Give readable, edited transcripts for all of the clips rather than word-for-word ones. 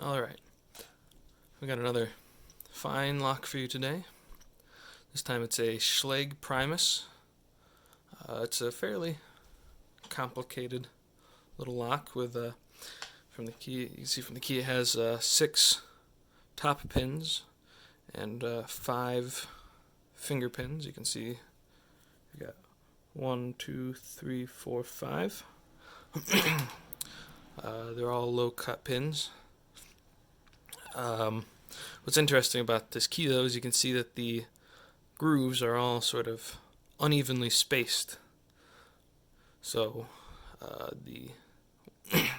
Alright, we got another fine lock for you today. This time it's a Schlage Primus. It's a fairly complicated little lock with, from the key, you can see from the key it has 6 top pins and 5 finger pins. You can see you got 1, 2, 3, 4, 5. They're all low cut pins. What's interesting about this key though is you can see that the grooves are all sort of unevenly spaced. So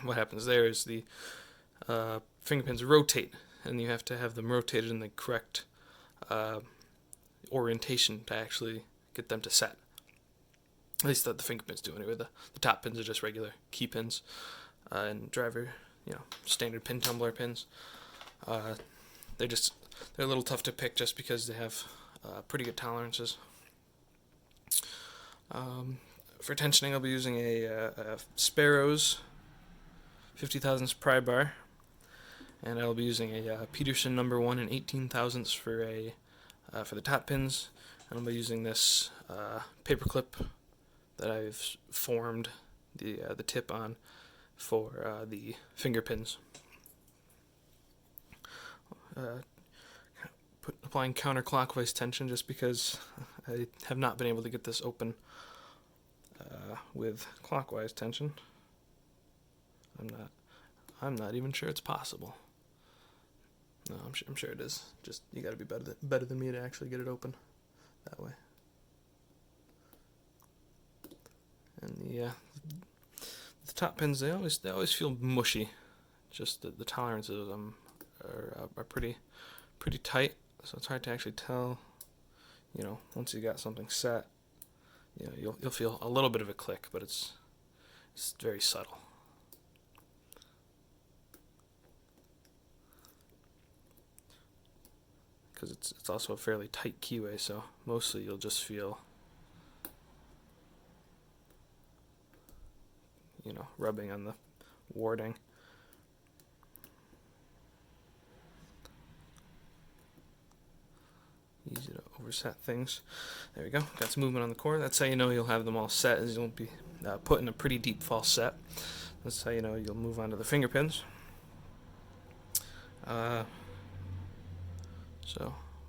what happens there is the finger pins rotate, and you have to have them rotated in the correct orientation to actually get them to set. At least that the finger pins do anyway. The top pins are just regular key pins and driver, standard pin-tumbler pins. They're a little tough to pick just because they have pretty good tolerances. For tensioning, I'll be using a Sparrows 50 thousandths pry bar, and I'll be using a Peterson number 1 and 18 thousandths for the top pins, and I'll be using this paper clip that I've formed the tip on for the finger pins. Applying counterclockwise tension just because I have not been able to get this open with clockwise tension. I'm not even sure it's possible. No, I'm sure it is. Just you got to be better than me to actually get it open that way. And the top pins, they always feel mushy. Just the tolerances of them are pretty tight, so it's hard to actually tell. Once you got something set, you'll feel a little bit of a click, but it's very subtle. Because it's also a fairly tight keyway, so mostly you'll just feel rubbing on the warding. Easy to overset things. There we go. Got some movement on the core. That's how you know you'll have them all set, is you won't be put in a pretty deep false set. That's how you know you'll move on to the finger pins.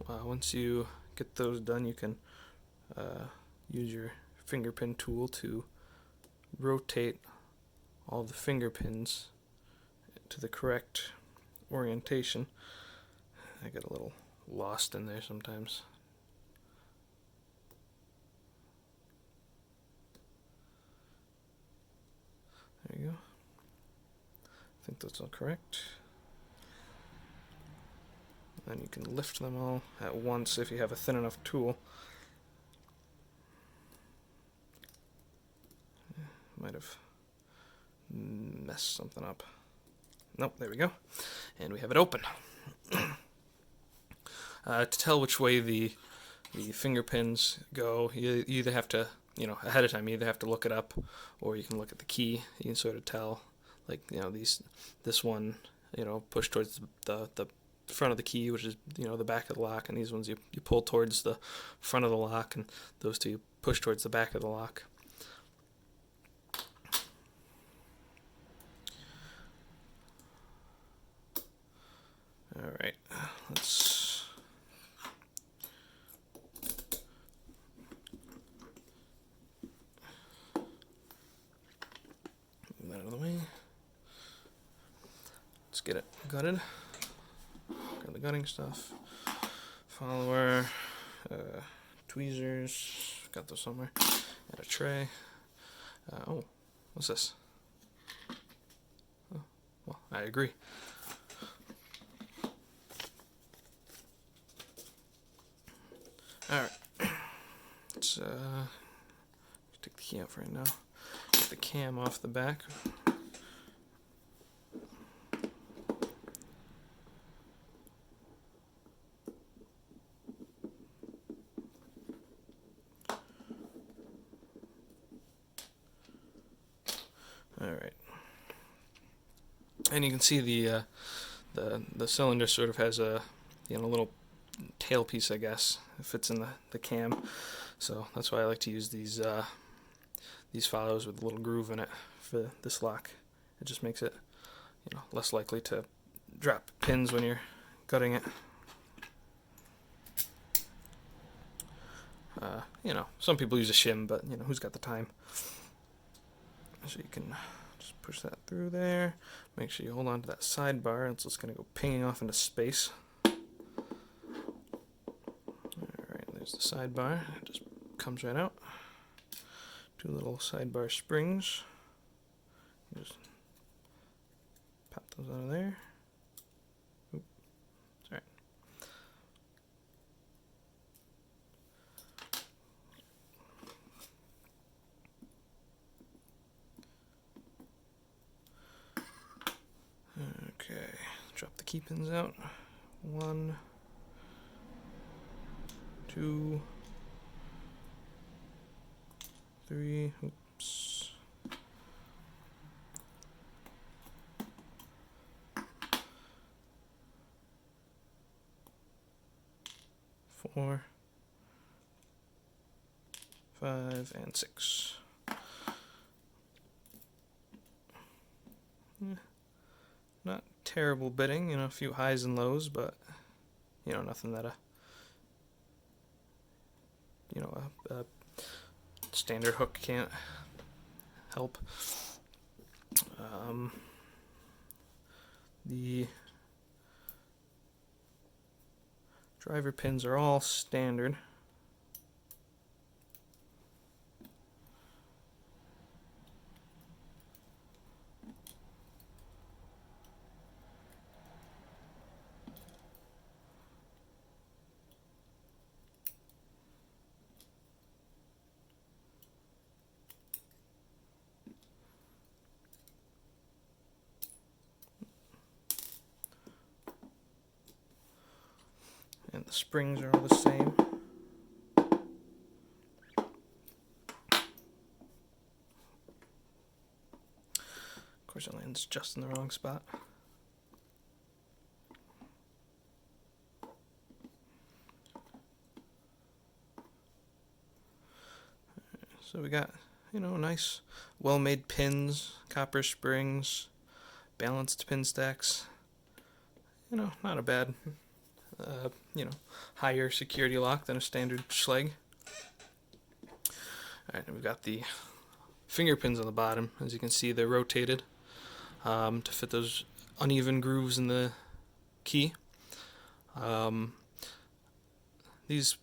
Once you get those done, you can use your finger pin tool to rotate all the finger pins to the correct orientation. I get a little lost in there sometimes. There you go. I think that's all correct. Then you can lift them all at once if you have a thin enough tool. Might have messed something up. Nope, there we go. And we have it open. To tell which way the finger pins go, you either have to, ahead of time, you either have to look it up, or you can look at the key. You can sort of tell, like, this one, push towards the front of the key, which is, the back of the lock, and these ones you pull towards the front of the lock, and those two you push towards the back of the lock. Alright, let's move that out of the way. Let's get it gutted. Got the gutting stuff. Follower, tweezers, got those somewhere. Got a tray. Oh, what's this? Oh, well, I agree. Alright, let's take the key out for right now. Get the cam off the back. Alright. And you can see the the cylinder sort of has a little tailpiece, I guess. It fits in the cam, so that's why I like to use these follows with a little groove in it for this lock. It just makes it less likely to drop pins when you're gutting it. Some people use a shim, but who's got the time? So you can just push that through there. Make sure you hold on to that sidebar. It's just going to go pinging off into space. Alright, there's the sidebar. It just comes right out. Two little sidebar springs. Just pop those out of there. Oop, sorry. Okay, drop the key pins out. 1, 2, 3. Oops. 4, 5, and 6. Not terrible bitting, a few highs and lows, but nothing that a standard hook can't help. The driver pins are all standard. And the springs are all the same. Of course, it lands just in the wrong spot. So we got, nice, well-made pins, copper springs, balanced pin stacks. Not a bad higher security lock than a standard Schlage. Alright, and we've got the finger pins on the bottom. As you can see, they're rotated to fit those uneven grooves in the key. These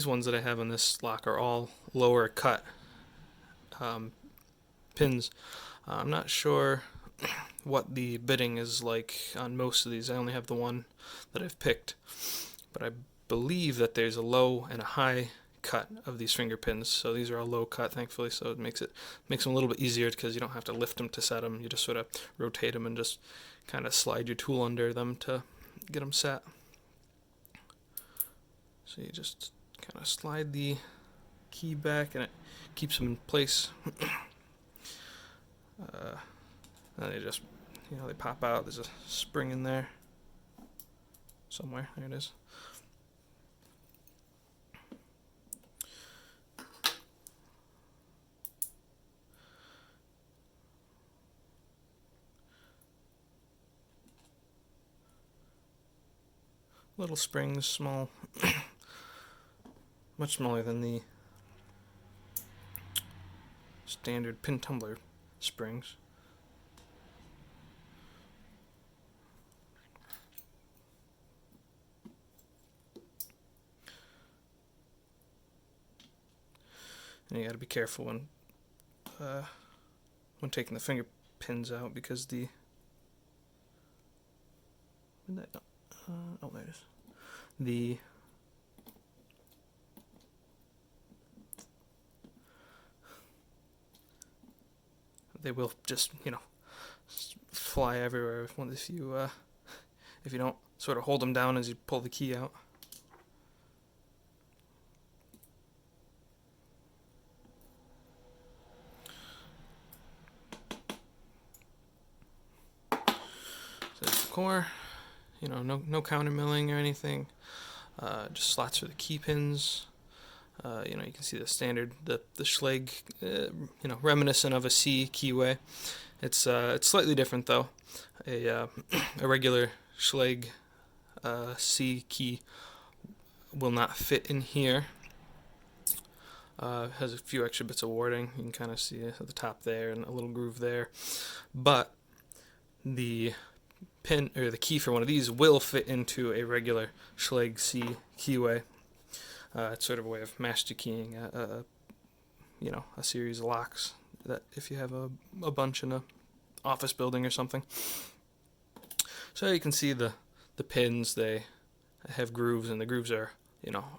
ones that I have on this lock are all lower cut pins. I'm not sure what the bitting is like on most of these. I only have the one that I've picked, but I believe that there's a low and a high cut of these finger pins. So these are all low cut, thankfully, so it makes them a little bit easier because you don't have to lift them to set them. You just sort of rotate them and just kind of slide your tool under them to get them set. So you just kind of slide the key back and it keeps them in place. And they just, they pop out. There's a spring in there somewhere. There it is. Little springs, small, much smaller than the standard pin-tumbler springs. And you got to be careful when taking the finger pins out, because oh, there it is. They will just fly everywhere if you don't sort of hold them down as you pull the key out. So there's the core. no counter milling or anything. Just slots for the key pins. You can see the standard, the Schlage, reminiscent of a C keyway. It's slightly different though. A regular Schlage C key will not fit in here. Has a few extra bits of warding. You can kind of see it at the top there and a little groove there. But the pin or the key for one of these will fit into a regular Schlage C keyway. It's sort of a way of master keying a series of locks that if you have a bunch in a office building or something. So you can see the pins, they have grooves, and the grooves are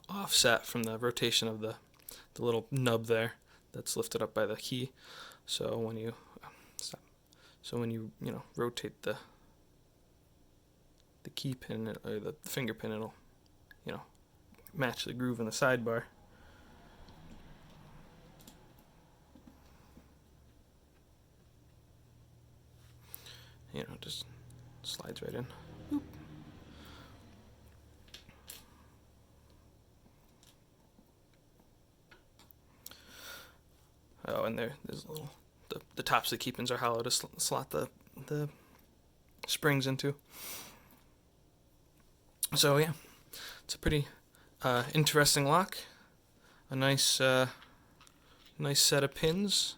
offset from the rotation of the little nub there that's lifted up by the key. So when you rotate the key pin or the finger pin, it'll match the groove in the sidebar. Just slides right in. Boop. Oh, and there's a little, the tops of the key pins are hollow to slot the springs into. So yeah, it's a pretty interesting lock. A nice set of pins.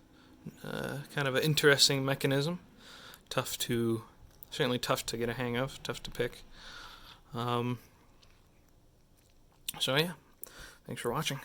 Kind of an interesting mechanism. Certainly tough to get a hang of. Tough to pick. So yeah, thanks for watching.